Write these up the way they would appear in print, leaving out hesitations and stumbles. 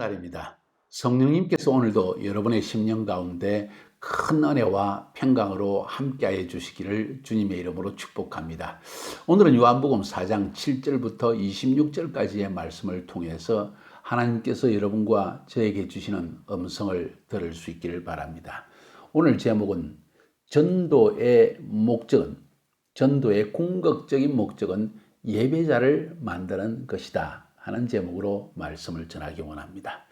주일날입니다. 성령님께서 오늘도 여러분의 심령 가운데 큰 은혜와 평강으로 함께하여 주시기를 주님의 이름으로 축복합니다. 오늘은 요한복음 4장 7절부터 26절까지의 말씀을 통해서 하나님께서 여러분과 저에게 주시는 음성을 들을 수 있기를 바랍니다. 오늘 제목은 전도의 궁극적인 목적은 예배자를 만드는 것이다 하는 제목으로 말씀을 전하기 원합니다.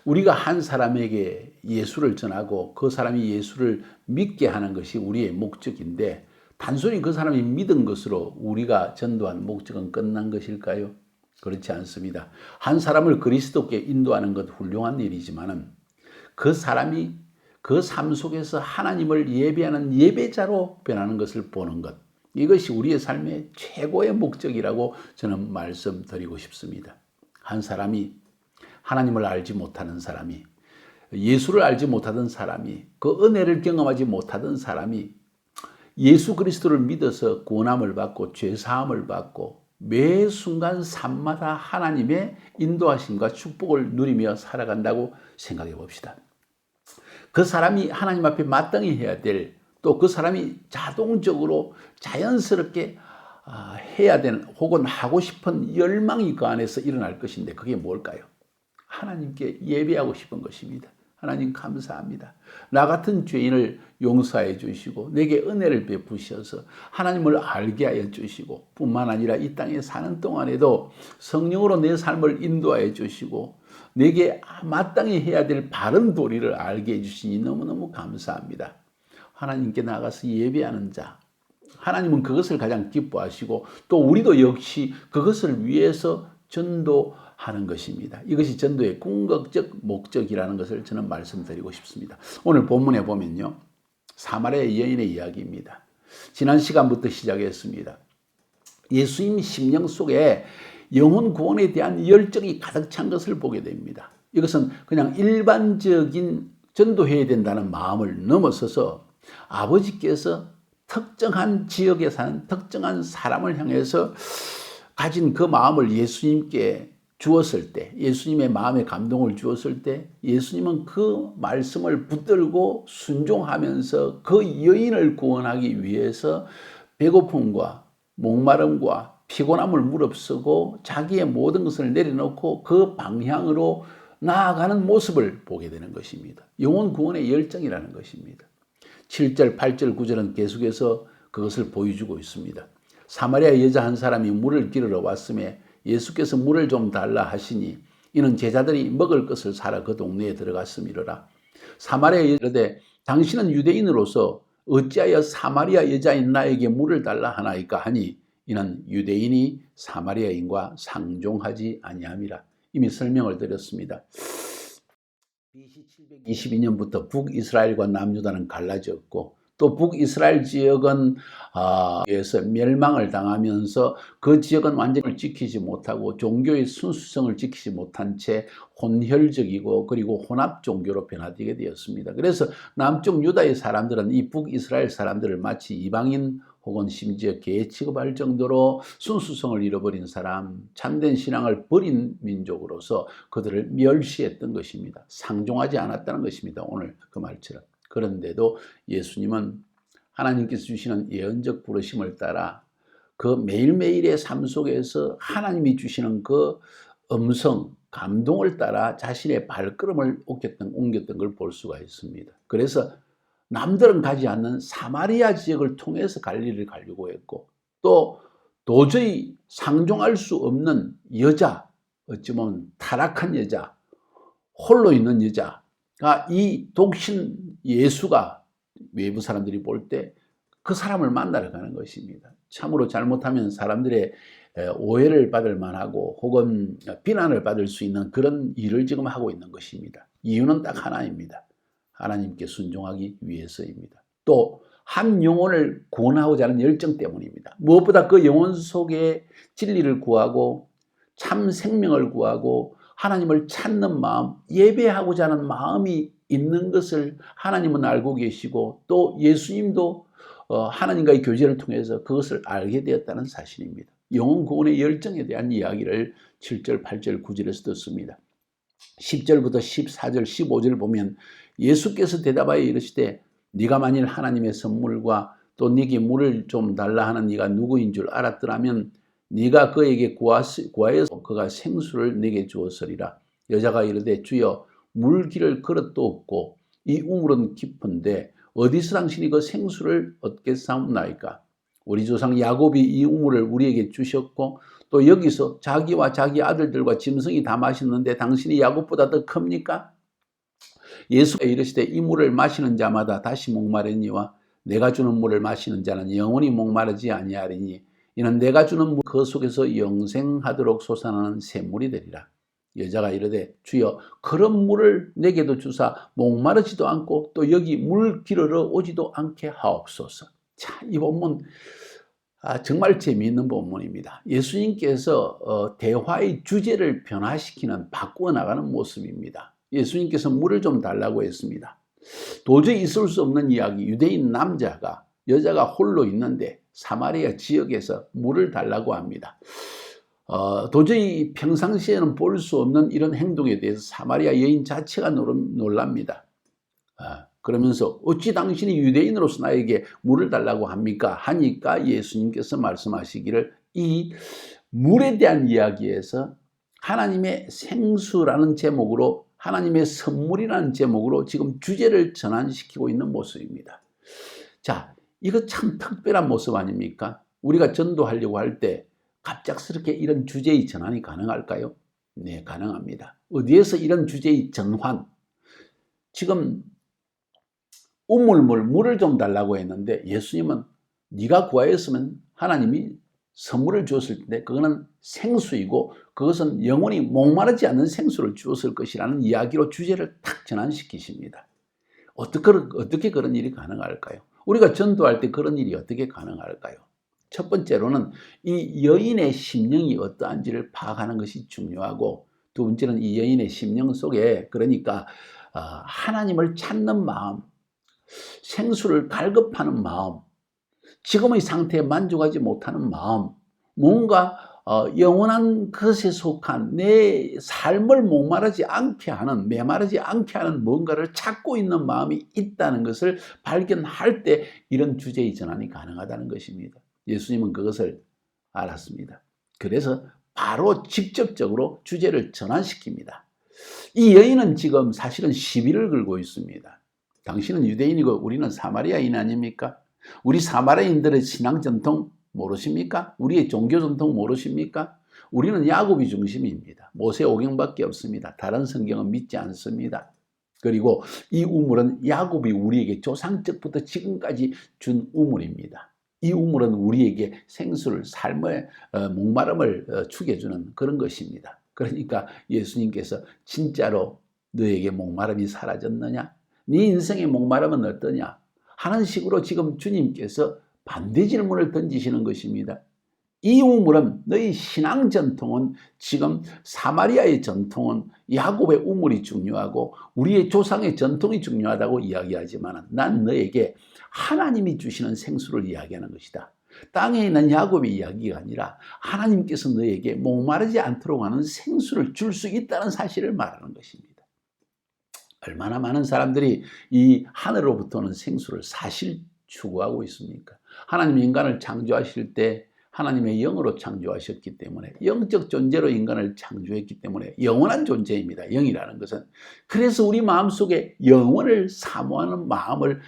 우리가 한 사람에게 예수를 전하고 그 사람이 예수를 믿게 하는 것이 우리의 목적인데, 단순히 그 사람이 믿은 것으로 우리가 전도한 목적은 끝난 것일까요? 그렇지 않습니다. 한 사람을 그리스도께 인도하는 것 훌륭한 일이지만은 그 사람이 그 삶 속에서 하나님을 예배하는 예배자로 변하는 것을 보는 것, 이것이 우리의 삶의 최고의 목적이라고 저는 말씀드리고 싶습니다. 한 사람이 하나님을 알지 못하는 사람이, 예수를 알지 못하던 사람이, 그 은혜를 경험하지 못하던 사람이 예수 그리스도를 믿어서 구원함을 받고 죄사함을 받고 매 순간 삶마다 하나님의 인도하심과 축복을 누리며 살아간다고 생각해 봅시다. 그 사람이 하나님 앞에 마땅히 해야 될, 또 그 사람이 자동적으로 자연스럽게 해야 되는 혹은 하고 싶은 열망이 그 안에서 일어날 것인데, 그게 뭘까요? 하나님께 예배하고 싶은 것입니다. 하나님 감사합니다. 나 같은 죄인을 용서해 주시고 내게 은혜를 베푸셔서 하나님을 알게 하여 주시고, 뿐만 아니라 이 땅에 사는 동안에도 성령으로 내 삶을 인도하여 주시고 내게 마땅히 해야 될 바른 도리를 알게 해주시니 너무너무 감사합니다. 하나님께 나가서 예배하는 자, 하나님은 그것을 가장 기뻐하시고 또 우리도 역시 그것을 위해서 전도하는 것입니다. 이것이 전도의 궁극적 목적이라는 것을 저는 말씀드리고 싶습니다. 오늘 본문에 보면요, 사마리아 여인의 이야기입니다. 지난 시간부터 시작했습니다. 예수님 심령 속에 영혼 구원에 대한 열정이 가득 찬 것을 보게 됩니다. 이것은 그냥 일반적인 전도해야 된다는 마음을 넘어서서 아버지께서 특정한 지역에 사는 특정한 사람을 향해서 가진 그 마음을 예수님께 주었을 때, 예수님의 마음에 감동을 주었을 때, 예수님은 그 말씀을 붙들고 순종하면서 그 여인을 구원하기 위해서 배고픔과 목마름과 피곤함을 무릅쓰고 자기의 모든 것을 내려놓고 그 방향으로 나아가는 모습을 보게 되는 것입니다. 영혼 구원의 열정이라는 것입니다. 7절, 8절, 9절은 계속해서 그것을 보여주고 있습니다. 사마리아 여자 한 사람이 물을 기르러 왔음에 예수께서 물을 좀 달라 하시니 이는 제자들이 먹을 것을 사러 그 동네에 들어갔음이로라. 사마리아 여자가 이르되 당신은 유대인으로서 어찌하여 사마리아 여자인 나에게 물을 달라 하나이까 하니 이는 유대인이 사마리아인과 상종하지 아니함이라. 이미 설명을 드렸습니다. BC 722년부터 북이스라엘과 남유다는 갈라졌고, 또 북이스라엘 지역은 에서 멸망을 당하면서 그 지역은 완전히 지키지 못하고 종교의 순수성을 지키지 못한 채 혼혈적이고 그리고 혼합 종교로 변화되게 되었습니다. 그래서 남쪽 유다의 사람들은 이 북이스라엘 사람들을 마치 이방인 혹은 심지어 개 취급할 정도로 순수성을 잃어버린 사람, 참된 신앙을 버린 민족으로서 그들을 멸시했던 것입니다. 상종하지 않았다는 것입니다. 오늘 그 말처럼. 그런데도 예수님은 하나님께서 주시는 예언적 부르심을 따라 그 매일매일의 삶 속에서 하나님이 주시는 그 음성, 감동을 따라 자신의 발걸음을 옮겼던 걸 볼 수가 있습니다. 그래서 남들은 가지 않는 사마리아 지역을 통해서 갈릴리를 가려고 했고, 또 도저히 상종할 수 없는 여자, 어찌 보면 타락한 여자, 홀로 있는 여자가 이 독신 예수가 외부 사람들이 볼 때 그 사람을 만나러 가는 것입니다. 참으로 잘못하면 사람들의 오해를 받을 만하고 혹은 비난을 받을 수 있는 그런 일을 지금 하고 있는 것입니다. 이유는 딱 하나입니다. 하나님께 순종하기 위해서입니다. 또 한 영혼을 구원하고자 하는 열정 때문입니다. 무엇보다 그 영혼 속에 진리를 구하고 참 생명을 구하고 하나님을 찾는 마음, 예배하고자 하는 마음이 있는 것을 하나님은 알고 계시고, 또 예수님도 하나님과의 교제를 통해서 그것을 알게 되었다는 사실입니다. 영혼 구원의 열정에 대한 이야기를 7절, 8절, 9절에서 듣습니다. 10절부터 14절, 15절 보면 예수께서 대답하여 이르시되 네가 만일 하나님의 선물과 또 네게 물을 좀 달라 하는 네가 누구인 줄 알았더라면 네가 그에게 구하여서 그가 생수를 내게 주었으리라. 여자가 이르되 주여 물기를 그릇도 없고 이 우물은 깊은데 어디서 당신이 그 생수를 얻겠사옵나이까? 우리 조상 야곱이 이 우물을 우리에게 주셨고 또 여기서 자기와 자기 아들들과 짐승이 다 마셨는데 당신이 야곱보다 더 큽니까? 예수가 이르시되 이 물을 마시는 자마다 다시 목마르니와 내가 주는 물을 마시는 자는 영원히 목마르지 아니하리니 이는 내가 주는 물 그 속에서 영생하도록 솟아나는 샘물이 되리라. 여자가 이르되 주여 그런 물을 내게도 주사 목마르지도 않고 또 여기 물 기르러 오지도 않게 하옵소서. 자, 이 본문 정말 재미있는 본문입니다. 예수님께서 대화의 주제를 변화시키는 바꾸어 나가는 모습입니다. 예수님께서 물을 좀 달라고 했습니다. 도저히 있을 수 없는 이야기, 유대인 남자가 여자가 홀로 있는데 사마리아 지역에서 물을 달라고 합니다. 도저히 평상시에는 볼 수 없는 이런 행동에 대해서 사마리아 여인 자체가 놀랍니다. 그러면서 어찌 당신이 유대인으로서 나에게 물을 달라고 합니까? 하니까 예수님께서 말씀하시기를 이 물에 대한 이야기에서 하나님의 생수라는 제목으로 하나님의 선물이라는 제목으로 지금 주제를 전환시키고 있는 모습입니다. 자, 이거 참 특별한 모습 아닙니까? 우리가 전도하려고 할 때 갑작스럽게 이런 주제의 전환이 가능할까요? 네, 가능합니다. 어디에서 이런 주제의 전환? 지금 우물물, 물을 좀 달라고 했는데 예수님은 네가 구하였으면 하나님이 선물을 주었을 텐데 그거는 생수이고 그것은 영원히 목마르지 않는 생수를 주었을 것이라는 이야기로 주제를 탁 전환시키십니다. 어떻게 그런 일이 가능할까요? 우리가 전도할 때 그런 일이 어떻게 가능할까요? 첫 번째로는 이 여인의 심령이 어떠한지를 파악하는 것이 중요하고 두 번째는 이 여인의 심령 속에 그러니까 하나님을 찾는 마음, 생수를 갈급하는 마음, 지금의 상태에 만족하지 못하는 마음, 뭔가 영원한 것에 속한 내 삶을 목마르지 않게 하는, 메마르지 않게 하는 뭔가를 찾고 있는 마음이 있다는 것을 발견할 때 이런 주제의 전환이 가능하다는 것입니다. 예수님은 그것을 알았습니다. 그래서 바로 직접적으로 주제를 전환시킵니다. 이 여인은 지금 사실은 시비를 걸고 있습니다. 당신은 유대인이고 우리는 사마리아인 아닙니까? 우리 사마리아인들의 신앙 전통 모르십니까? 우리의 종교 전통 모르십니까? 우리는 야곱이 중심입니다. 모세 오경밖에 없습니다. 다른 성경은 믿지 않습니다. 그리고 이 우물은 야곱이 우리에게 조상적부터 지금까지 준 우물입니다. 이 우물은 우리에게 생수를 삶의 목마름을 축여주는 그런 것입니다. 그러니까 예수님께서 진짜로 너에게 목마름이 사라졌느냐? 네 인생의 목마름은 어떠냐? 하는 식으로 지금 주님께서 반대 질문을 던지시는 것입니다. 이 우물은 너희 신앙 전통은 지금 사마리아의 전통은 야곱의 우물이 중요하고 우리의 조상의 전통이 중요하다고 이야기하지만 난 너에게 하나님이 주시는 생수를 이야기하는 것이다. 땅에 있는 야곱의 이야기가 아니라 하나님께서 너에게 목마르지 않도록 하는 생수를 줄 수 있다는 사실을 말하는 것입니다. 얼마나 많은 사람들이 이 하늘로부터는 생수를 사실 추구하고 있습니까? 하나님 인간을 창조하실 때 하나님의 영으로 창조하셨기 때문에 영적 존재로 인간을 창조했기 때문에 영원한 존재입니다. 영이라는 것은. 그래서 우리 마음속에 영원을 사모하는 마음을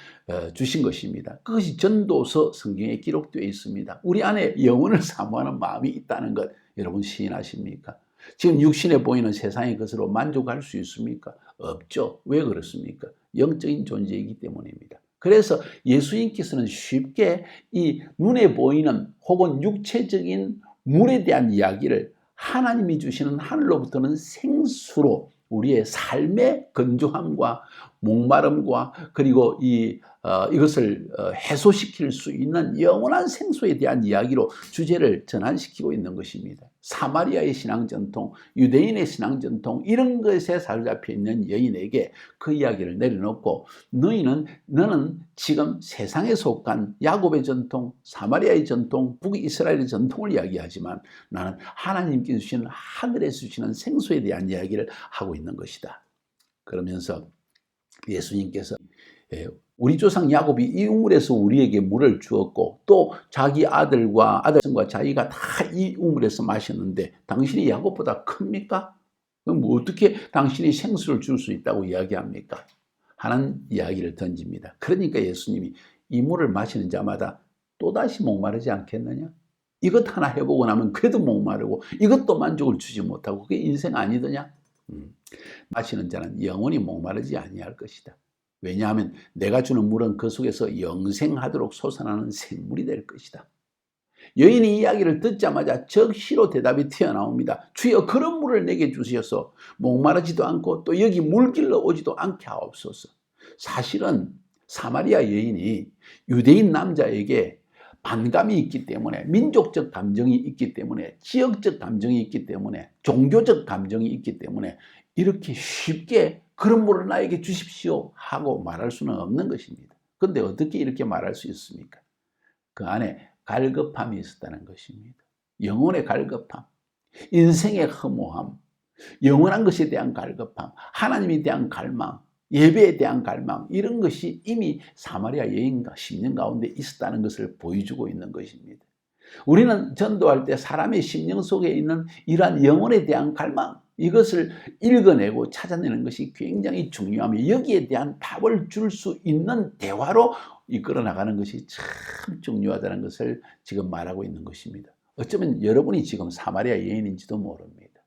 주신 것입니다. 그것이 전도서 성경에 기록되어 있습니다. 우리 안에 영원을 사모하는 마음이 있다는 것 여러분 시인하십니까? 지금 육신에 보이는 세상의 것으로 만족할 수 있습니까? 없죠. 왜 그렇습니까? 영적인 존재이기 때문입니다. 그래서 예수님께서는 쉽게 이 눈에 보이는 혹은 육체적인 물에 대한 이야기를 하나님이 주시는 하늘로부터는 생수로 우리의 삶의 건조함과 목마름과 그리고 이것을 해소시킬 수 있는 영원한 생수에 대한 이야기로 주제를 전환시키고 있는 것입니다. 사마리아의 신앙 전통, 유대인의 신앙 전통, 이런 것에 사로잡혀 있는 여인에게 그 이야기를 내려놓고 너는 지금 세상에 속한 야곱의 전통, 사마리아의 전통, 북이스라엘의 전통을 이야기하지만 나는 하나님께 주시는 하늘에서 주시는 생수에 대한 이야기를 하고 있는 것이다. 그러면서 예수님께서 우리 조상 야곱이 이 우물에서 우리에게 물을 주었고 또 자기 아들과 자기가 다 이 우물에서 마셨는데 당신이 야곱보다 큽니까? 그럼 어떻게 당신이 생수를 줄 수 있다고 이야기합니까? 하는 이야기를 던집니다. 그러니까 예수님이 이 물을 마시는 자마다 또다시 목마르지 않겠느냐? 이것 하나 해보고 나면 그래도 목마르고 이것도 만족을 주지 못하고 그게 인생 아니더냐? 마시는 자는 영원히 목마르지 아니할 것이다. 왜냐하면 내가 주는 물은 그 속에서 영생하도록 솟아나는 생물이 될 것이다. 여인이 이야기를 듣자마자 적시로 대답이 튀어나옵니다. 주여 그런 물을 내게 주시어서 목마르지도 않고 또 여기 물길로 오지도 않게 하옵소서. 사실은 사마리아 여인이 유대인 남자에게 반감이 있기 때문에, 민족적 감정이 있기 때문에, 지역적 감정이 있기 때문에, 종교적 감정이 있기 때문에 이렇게 쉽게 그런 물을 나에게 주십시오 하고 말할 수는 없는 것입니다. 그런데 어떻게 이렇게 말할 수 있습니까? 그 안에 갈급함이 있었다는 것입니다. 영혼의 갈급함, 인생의 허무함, 영원한 것에 대한 갈급함, 하나님에 대한 갈망, 예배에 대한 갈망, 이런 것이 이미 사마리아 여인과 10년 가운데 있었다는 것을 보여주고 있는 것입니다. 우리는 전도할 때 사람의 심령 속에 있는 이러한 영혼에 대한 갈망, 이것을 읽어내고 찾아내는 것이 굉장히 중요하며 여기에 대한 답을 줄 수 있는 대화로 이끌어 나가는 것이 참 중요하다는 것을 지금 말하고 있는 것입니다. 어쩌면 여러분이 지금 사마리아 여인인지도 모릅니다.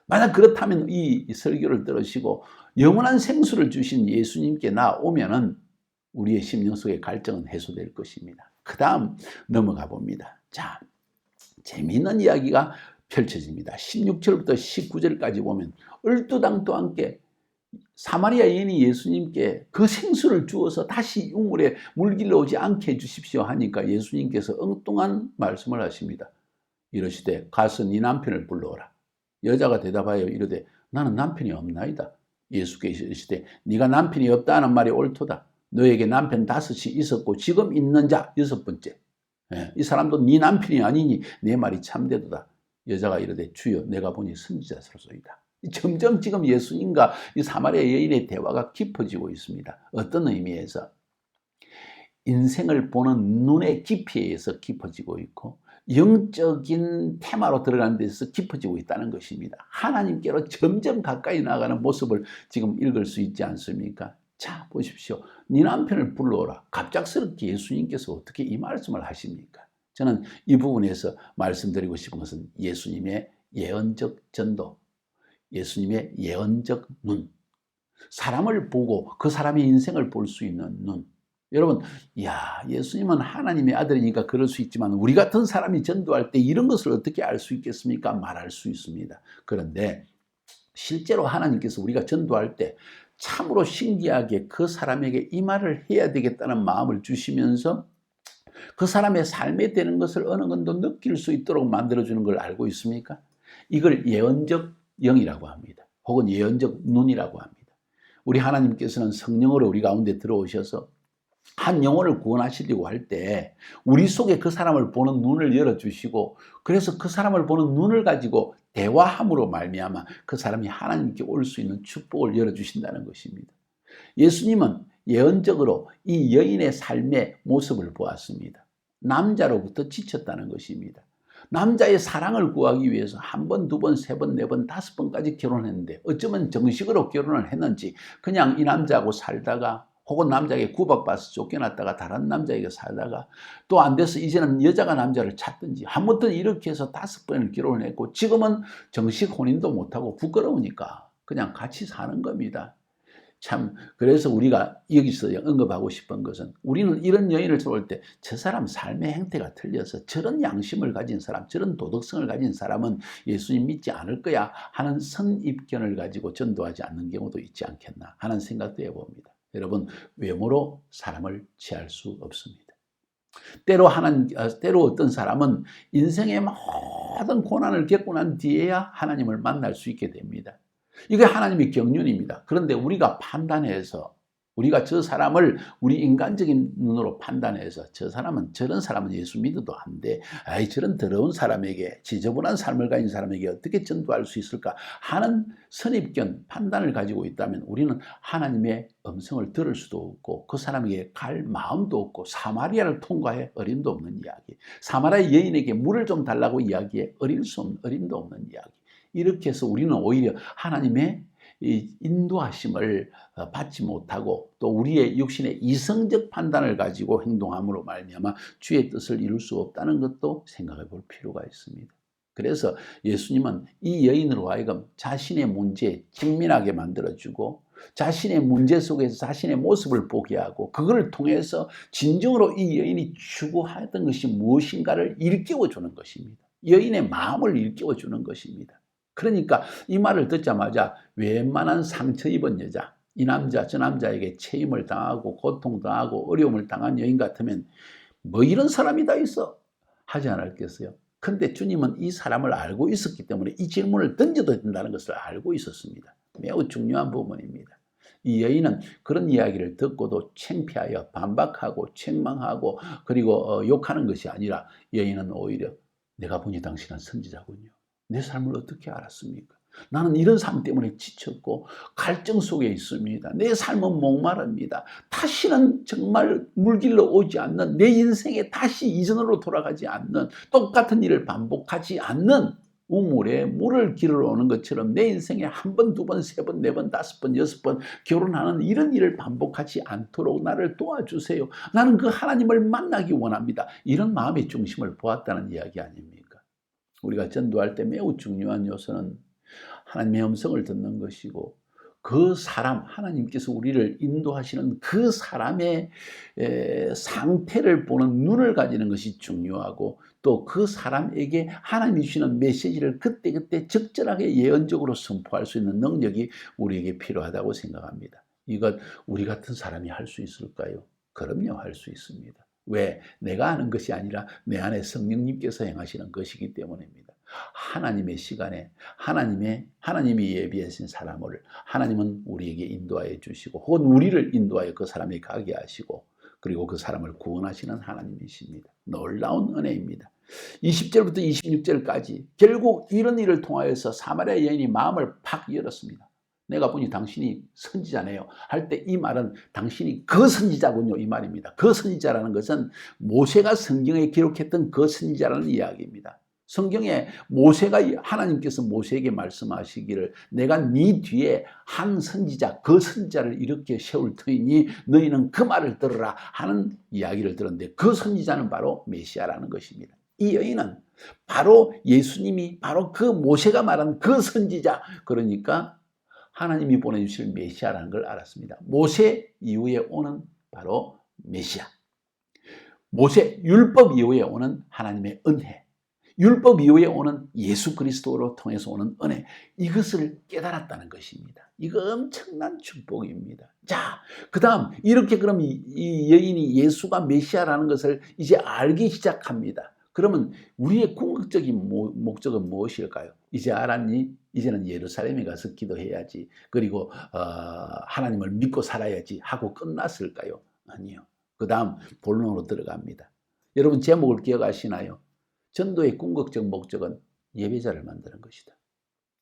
만약 그렇다면 이 설교를 들으시고 영원한 생수를 주신 예수님께 나오면은 우리의 심령 속의 갈증은 해소될 것입니다. 그 다음 넘어가 봅니다. 자, 재미있는 이야기가 펼쳐집니다. 16절부터 19절까지 보면 얼토당토 않게 사마리아 여인이 예수님께 그 생수를 주어서 다시 우물에 물길로 오지 않게 해주십시오 하니까 예수님께서 엉뚱한 말씀을 하십니다. 이러시되 가서 네 남편을 불러오라. 여자가 대답하여 이르되 나는 남편이 없나이다. 예수께서 이르시되 네가 남편이 없다는 말이 옳도다. 너에게 남편 5이 있었고 지금 있는 자 6번째. 이 사람도 네 남편이 아니니 내 말이 참되도다. 여자가 이르되 주여 내가 보니 선지자로소이다. 점점 지금 예수님과 이 사마리아 여인의 대화가 깊어지고 있습니다. 어떤 의미에서? 인생을 보는 눈의 깊이에 의해서 깊어지고 있고 영적인 테마로 들어가는 데서 깊어지고 있다는 것입니다. 하나님께로 점점 가까이 나가는 모습을 지금 읽을 수 있지 않습니까? 자, 보십시오. 네 남편을 불러오라. 갑작스럽게 예수님께서 어떻게 이 말씀을 하십니까? 저는 이 부분에서 말씀드리고 싶은 것은 예수님의 예언적 전도, 예수님의 예언적 눈, 사람을 보고 그 사람의 인생을 볼 수 있는 눈. 여러분, 예수님은 하나님의 아들이니까 그럴 수 있지만 우리 같은 사람이 전도할 때 이런 것을 어떻게 알 수 있겠습니까? 말할 수 있습니다. 그런데 실제로 하나님께서 우리가 전도할 때 참으로 신기하게 그 사람에게 이 말을 해야 되겠다는 마음을 주시면서 그 사람의 삶에 되는 것을 어느 정도 느낄 수 있도록 만들어주는 걸 알고 있습니까? 이걸 예언적 영이라고 합니다. 혹은 예언적 눈이라고 합니다. 우리 하나님께서는 성령으로 우리 가운데 들어오셔서 한 영혼을 구원하시려고 할 때 우리 속에 그 사람을 보는 눈을 열어주시고 그래서 그 사람을 보는 눈을 가지고 대화함으로 말미암아 그 사람이 하나님께 올 수 있는 축복을 열어주신다는 것입니다. 예수님은 예언적으로 이 여인의 삶의 모습을 보았습니다. 남자로부터 지쳤다는 것입니다. 남자의 사랑을 구하기 위해서 1번, 2번, 3번, 4번, 5번까지 결혼했는데 어쩌면 정식으로 결혼을 했는지 그냥 이 남자하고 살다가 혹은 남자에게 구박받아서 쫓겨났다가 다른 남자에게 살다가 또 안 돼서 이제는 여자가 남자를 찾든지 아무튼 이렇게 해서 5번을 결혼을 했고 지금은 정식 혼인도 못하고 부끄러우니까 그냥 같이 사는 겁니다. 참 그래서 우리가 여기서 언급하고 싶은 것은 우리는 이런 여인을 볼 때 저 사람 삶의 행태가 틀려서 저런 양심을 가진 사람, 저런 도덕성을 가진 사람은 예수님 믿지 않을 거야 하는 선입견을 가지고 전도하지 않는 경우도 있지 않겠나 하는 생각도 해봅니다. 여러분, 외모로 사람을 취할 수 없습니다. 때로 어떤 사람은 인생의 모든 고난을 겪고 난 뒤에야 하나님을 만날 수 있게 됩니다. 이게 하나님의 경륜입니다. 그런데 우리가 판단해서 우리가 저 사람을 우리 인간적인 눈으로 판단해서 저런 사람은 예수 믿어도 안 돼. 아이, 저런 더러운 사람에게, 지저분한 삶을 가진 사람에게 어떻게 전도할 수 있을까 하는 선입견, 판단을 가지고 있다면 우리는 하나님의 음성을 들을 수도 없고 그 사람에게 갈 마음도 없고 사마리아를 통과해 어림도 없는 이야기. 사마리아 여인에게 물을 좀 달라고 이야기해 어릴 수 없는, 어림도 없는 이야기. 이렇게 해서 우리는 오히려 하나님의 인도하심을 받지 못하고 또 우리의 육신의 이성적 판단을 가지고 행동함으로 말미암아 주의 뜻을 이룰 수 없다는 것도 생각해 볼 필요가 있습니다. 그래서 예수님은 이 여인으로 하여금 자신의 문제에 직면하게 만들어주고 자신의 문제 속에서 자신의 모습을 보게 하고 그걸 통해서 진정으로 이 여인이 추구하던 것이 무엇인가를 일깨워주는 것입니다. 여인의 마음을 일깨워주는 것입니다. 그러니까 이 말을 듣자마자 웬만한 상처 입은 여자, 이 남자 저 남자에게 체임을 당하고 고통당하고 어려움을 당한 여인 같으면 뭐 이런 사람이 다 있어 하지 않았겠어요? 근데 주님은 이 사람을 알고 있었기 때문에 이 질문을 던져도 된다는 것을 알고 있었습니다. 매우 중요한 부분입니다. 이 여인은 그런 이야기를 듣고도 창피하여 반박하고 책망하고 그리고 욕하는 것이 아니라 여인은 오히려 내가 보니 당신은 선지자군요. 내 삶을 어떻게 알았습니까? 나는 이런 삶 때문에 지쳤고 갈증 속에 있습니다. 내 삶은 목마릅니다. 다시는 정말 물길로 오지 않는 내 인생에 다시 이전으로 돌아가지 않는 똑같은 일을 반복하지 않는 우물에 물을 길러 오는 것처럼 내 인생에 한 번, 두 번, 세 번, 네 번, 다섯 번, 여섯 번 결혼하는 이런 일을 반복하지 않도록 나를 도와주세요. 나는 그 하나님을 만나기 원합니다. 이런 마음의 중심을 보았다는 이야기 아닙니까? 우리가 전도할 때 매우 중요한 요소는 하나님의 음성을 듣는 것이고 그 사람, 하나님께서 우리를 인도하시는 그 사람의 상태를 보는 눈을 가지는 것이 중요하고 또 그 사람에게 하나님이 주시는 메시지를 그때그때 적절하게 예언적으로 선포할 수 있는 능력이 우리에게 필요하다고 생각합니다. 이것 우리 같은 사람이 할 수 있을까요? 그럼요, 할 수 있습니다. 왜? 내가 하는 것이 아니라 내 안에 성령님께서 행하시는 것이기 때문입니다. 하나님의 시간에 하나님이 예비하신 사람을 하나님은 우리에게 인도하여 주시고 혹은 우리를 인도하여 그 사람에 가게 하시고 그리고 그 사람을 구원하시는 하나님이십니다. 놀라운 은혜입니다. 20절부터 26절까지 결국 이런 일을 통하여서 사마리아 여인이 마음을 팍 열었습니다. 내가 보니 당신이 선지자네요 할 때 이 말은 당신이 그 선지자군요 이 말입니다. 그 선지자라는 것은 모세가 성경에 기록했던 그 선지자라는 이야기입니다. 성경에 모세가 하나님께서 모세에게 말씀하시기를 내가 네 뒤에 한 선지자 그 선지자를 이렇게 세울 터이니 너희는 그 말을 들으라 하는 이야기를 들었는데 그 선지자는 바로 메시아라는 것입니다. 이 여인은 바로 예수님이 바로 그 모세가 말한 그 선지자 그러니까 하나님이 보내주실 메시아라는 걸 알았습니다. 모세 이후에 오는 바로 메시아. 모세 율법 이후에 오는 하나님의 은혜. 율법 이후에 오는 예수 그리스도로 통해서 오는 은혜. 이것을 깨달았다는 것입니다. 이거 엄청난 축복입니다. 자, 그 다음 이렇게 그럼 이 여인이 예수가 메시아라는 것을 이제 알기 시작합니다. 그러면 우리의 궁극적인 목적은 무엇일까요? 이제 알았니? 이제는 예루살렘에 가서 기도해야지. 그리고 하나님을 믿고 살아야지 하고 끝났을까요? 아니요. 그 다음 본론으로 들어갑니다. 여러분 제목을 기억하시나요? 전도의 궁극적 목적은 예배자를 만드는 것이다.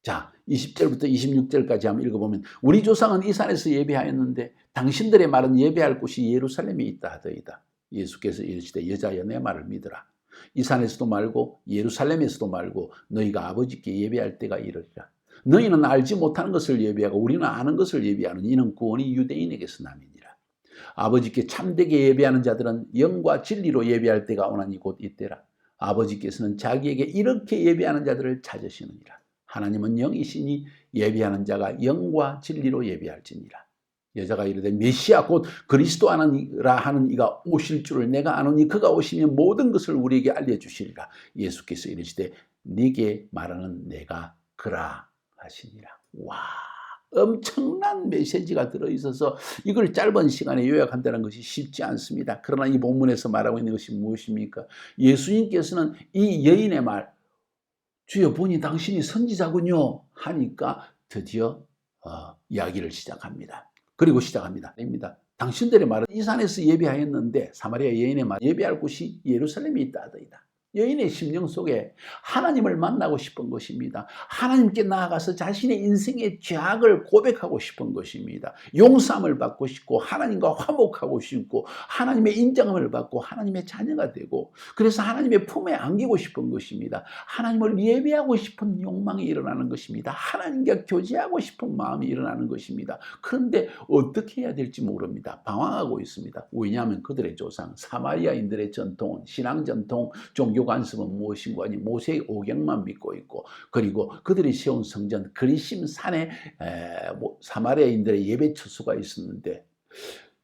자, 20절부터 26절까지 한번 읽어보면 우리 조상은 이 산에서 예배하였는데 당신들의 말은 예배할 곳이 예루살렘에 있다 하더이다. 예수께서 이르시되 여자여 내 말을 믿으라. 이 산에서도 말고 예루살렘에서도 말고 너희가 아버지께 예배할 때가 이르리라. 너희는 알지 못하는 것을 예배하고 우리는 아는 것을 예배하는 이는 구원이 유대인에게서 남이니라. 아버지께 참되게 예배하는 자들은 영과 진리로 예배할 때가 오나니 곧 이때라. 아버지께서는 자기에게 이렇게 예배하는 자들을 찾으시느니라. 하나님은 영이시니 예배하는 자가 영과 진리로 예배할지니라. 여자가 이르되 메시아 곧 그리스도 아니라 하는 이가 오실 줄을 내가 아노니 그가 오시면 모든 것을 우리에게 알려주시리라. 예수께서 이르시되 네게 말하는 내가 그라 하시니라. 와, 엄청난 메시지가 들어있어서 이걸 짧은 시간에 요약한다는 것이 쉽지 않습니다. 그러나 이 본문에서 말하고 있는 것이 무엇입니까? 예수님께서는 이 여인의 말, 주여 보니 당신이 선지자군요 하니까 드디어 이야기를 시작합니다. 그리고 시작합니다. 당신들의 말은 이 산에서 예배하였는데 사마리아 여인의 말 예배할 곳이 예루살렘에 있다 하더이다. 여인의 심령 속에 하나님을 만나고 싶은 것입니다. 하나님께 나아가서 자신의 인생의 죄악을 고백하고 싶은 것입니다. 용서함을 받고 싶고 하나님과 화목하고 싶고 하나님의 인정함을 받고 하나님의 자녀가 되고 그래서 하나님의 품에 안기고 싶은 것입니다. 하나님을 예배하고 싶은 욕망이 일어나는 것입니다. 하나님과 교제하고 싶은 마음이 일어나는 것입니다. 그런데 어떻게 해야 될지 모릅니다. 방황하고 있습니다. 왜냐하면 그들의 조상 사마리아인들의 전통은 신앙 전통 종교 관습은 무엇인가 하니 모세의 오경만 믿고 있고 그리고 그들이 세운 성전 그리심 산에 사마리아인들의 예배 처소가 있었는데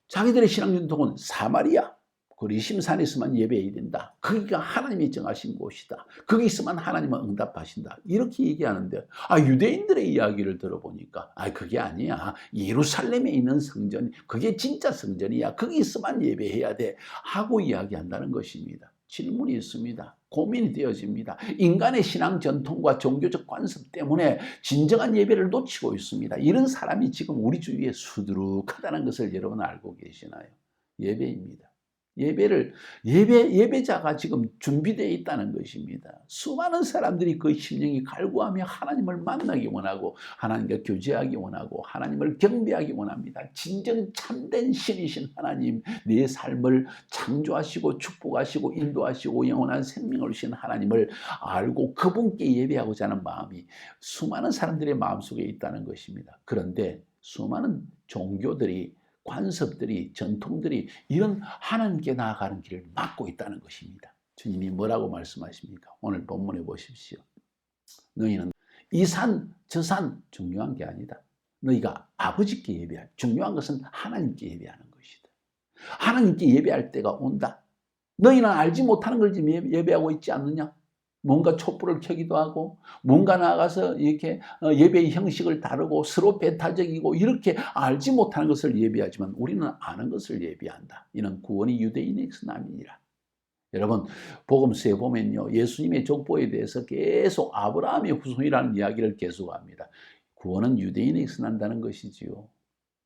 자기들의 신앙 전통은 사마리아 그리심 산에서만 예배해야 된다. 거기가 하나님이 정하신 곳이다. 거기서만 하나님은 응답하신다. 이렇게 얘기하는데 유대인들의 이야기를 들어보니까 그게 아니야. 예루살렘에 있는 성전 그게 진짜 성전이야. 거기서만 예배해야 돼 하고 이야기한다는 것입니다. 질문이 있습니다. 고민이 되어집니다. 인간의 신앙 전통과 종교적 관습 때문에 진정한 예배를 놓치고 있습니다. 이런 사람이 지금 우리 주위에 수두룩하다는 것을 여러분 알고 계시나요? 예배입니다. 예배자가 지금 준비되어 있다는 것입니다. 수많은 사람들이 그 심령이 갈구하며 하나님을 만나기 원하고 하나님과 교제하기 원하고 하나님을 경배하기 원합니다. 진정 참된 신이신 하나님, 내 삶을 창조하시고 축복하시고 인도하시고 영원한 생명을 주신 하나님을 알고 그분께 예배하고자 하는 마음이 수많은 사람들의 마음속에 있다는 것입니다. 그런데 수많은 종교들이 관습들이 전통들이 이런 하나님께 나아가는 길을 막고 있다는 것입니다. 주님이 뭐라고 말씀하십니까? 오늘 본문에 보십시오. 너희는 이 산, 저 산 중요한 게 아니다. 너희가 아버지께 예배할 중요한 것은 하나님께 예배하는 것이다. 하나님께 예배할 때가 온다. 너희는 알지 못하는 걸 지금 예배하고 있지 않느냐? 뭔가 촛불을 켜기도 하고 뭔가 나아가서 이렇게 예배의 형식을 다르고 서로 배타적이고 이렇게 알지 못하는 것을 예배하지만 우리는 아는 것을 예배한다. 이는 구원이 유대인에게서 남이니라. 여러분 복음서에 보면요 예수님의 족보에 대해서 계속 아브라함의 후손이라는 이야기를 계속합니다. 구원은 유대인에게서 난다는 것이지요.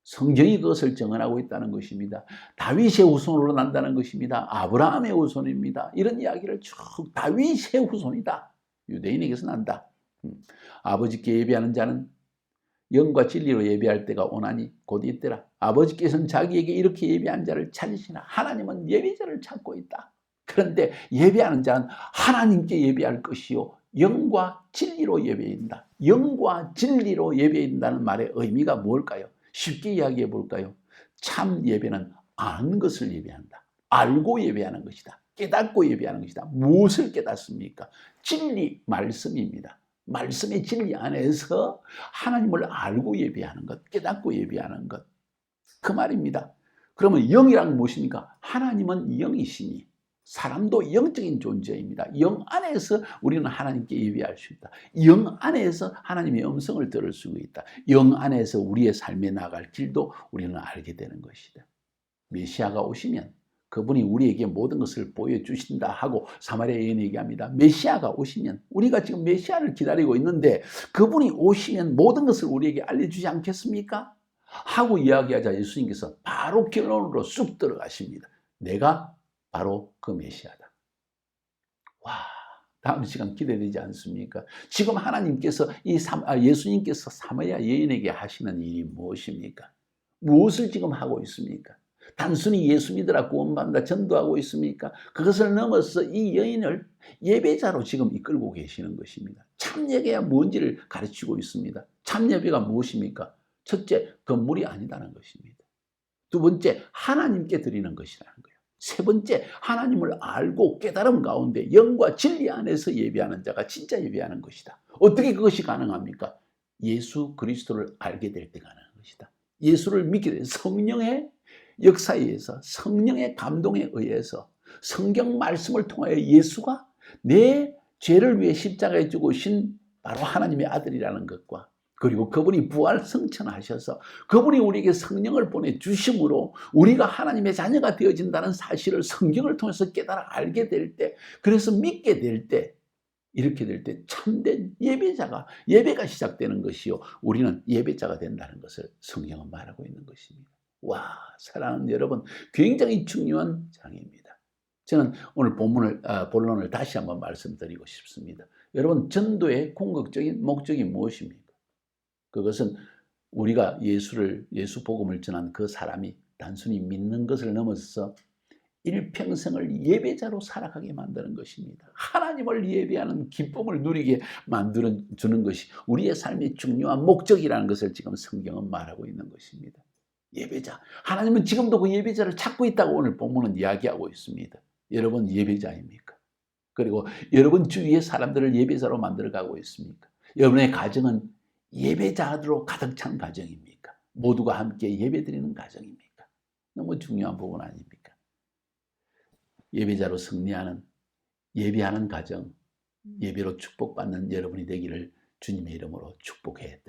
성경이 그것을 증언하고 있다는 것입니다. 다윗의 후손으로 난다는 것입니다. 아브라함의 후손입니다. 이런 이야기를 쭉 다윗의 후손이다. 유대인에게서 난다. 아버지께 예배하는 자는 영과 진리로 예배할 때가 오나니 곧 이때라. 아버지께서는 자기에게 이렇게 예배한 자를 찾으시나 하나님은 예배자를 찾고 있다. 그런데 예배하는 자는 하나님께 예배할 것이요 영과 진리로 예배한다. 영과 진리로 예배한다는 말의 의미가 뭘까요? 쉽게 이야기해 볼까요? 참 예배는 아는 것을 예배한다. 알고 예배하는 것이다. 깨닫고 예배하는 것이다. 무엇을 깨닫습니까? 진리, 말씀입니다. 말씀의 진리 안에서 하나님을 알고 예배하는 것, 깨닫고 예배하는 것. 그 말입니다. 그러면 영이란 무엇입니까? 하나님은 영이시니 사람도 영적인 존재입니다. 영 안에서 우리는 하나님께 예배할 수 있다. 영 안에서 하나님의 음성을 들을 수 있다. 영 안에서 우리의 삶에 나갈 길도 우리는 알게 되는 것이다. 메시아가 오시면 그분이 우리에게 모든 것을 보여주신다 하고 사마리아 여인이 얘기합니다. 메시아가 오시면 우리가 지금 메시아를 기다리고 있는데 그분이 오시면 모든 것을 우리에게 알려주지 않겠습니까? 하고 이야기하자 예수님께서 바로 결론으로 쑥 들어가십니다. 내가 바로 그 메시아다. 와, 다음 시간 기대되지 않습니까? 지금 하나님께서 예수님께서 사마리아 여인에게 하시는 일이 무엇입니까? 무엇을 지금 하고 있습니까? 단순히 예수 믿으라 구원받는다 전도하고 있습니까? 그것을 넘어서 이 여인을 예배자로 지금 이끌고 계시는 것입니다. 참 예배가 뭔지를 가르치고 있습니다. 참 예배가 무엇입니까? 첫째, 건물이 아니다는 것입니다. 두 번째, 하나님께 드리는 것이라는 거예요. 세 번째, 하나님을 알고 깨달음 가운데 영과 진리 안에서 예배하는 자가 진짜 예배하는 것이다. 어떻게 그것이 가능합니까? 예수 그리스도를 알게 될 때 가능한 것이다. 예수를 믿게 된 성령의 역사에 의해서, 성령의 감동에 의해서, 성경 말씀을 통하여 예수가 내 죄를 위해 십자가에 죽으신 바로 하나님의 아들이라는 것과, 그리고 그분이 부활 승천하셔서 그분이 우리에게 성령을 보내주심으로 우리가 하나님의 자녀가 되어진다는 사실을 성경을 통해서 깨달아 알게 될 때, 그래서 믿게 될 때, 이렇게 될 때 참된 예배가 시작되는 것이요, 우리는 예배자가 된다는 것을 성경은 말하고 있는 것입니다. 와, 사랑하는 여러분, 굉장히 중요한 장입니다. 저는 오늘 본론을 다시 한번 말씀드리고 싶습니다. 여러분, 전도의 궁극적인 목적이 무엇입니까? 그것은 우리가 예수 복음을 전한 그 사람이 단순히 믿는 것을 넘어서 일평생을 예배자로 살아가게 만드는 것입니다. 하나님을 예배하는 기쁨을 누리게 만들어주는 것이 우리의 삶의 중요한 목적이라는 것을 지금 성경은 말하고 있는 것입니다. 예배자. 하나님은 지금도 그 예배자를 찾고 있다고 오늘 본문은 이야기하고 있습니다. 여러분 예배자입니까? 그리고 여러분 주위의 사람들을 예배자로 만들어가고 있습니까? 여러분의 가정은 예배자로 가득 찬 가정입니까? 모두가 함께 예배드리는 가정입니까? 너무 중요한 부분 아닙니까? 예배자로 승리하는, 예배하는 가정, 예배로 축복받는 여러분이 되기를 주님의 이름으로 축복해